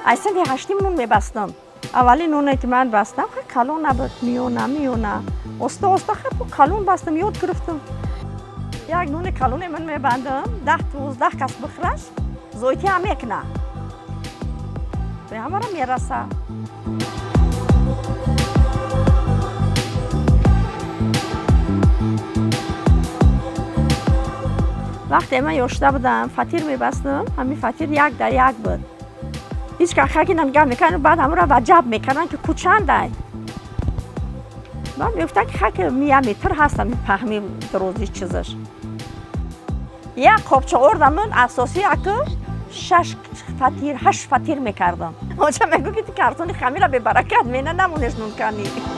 اصلا دی هشتیم نون میبستم. اولی نونی که من بستم خیلی کلون نبود. میونه. استا خیلی کلون بستم یاد گرفتم. یک نون کلون من میبندم 10-12 کس بخورش زویتی هم میکنه. به همه را میرسه. وقتی من یاشته بودم فطیر میبستم همین فطیر 1 در 1 بود. هیچ که خاکی نگاه میکنن بعد همون را وجب میکنن که کوچنده. من میگفتم که خاک میامتر هستم میفهمیم دروزی چیزش. یک قابچه آوردم من اساسی اکو 6 فطیر 8 فطیر میکردم. اونجا میگو که کارتون خمیر را به برکت مینه نمونش نون کنی.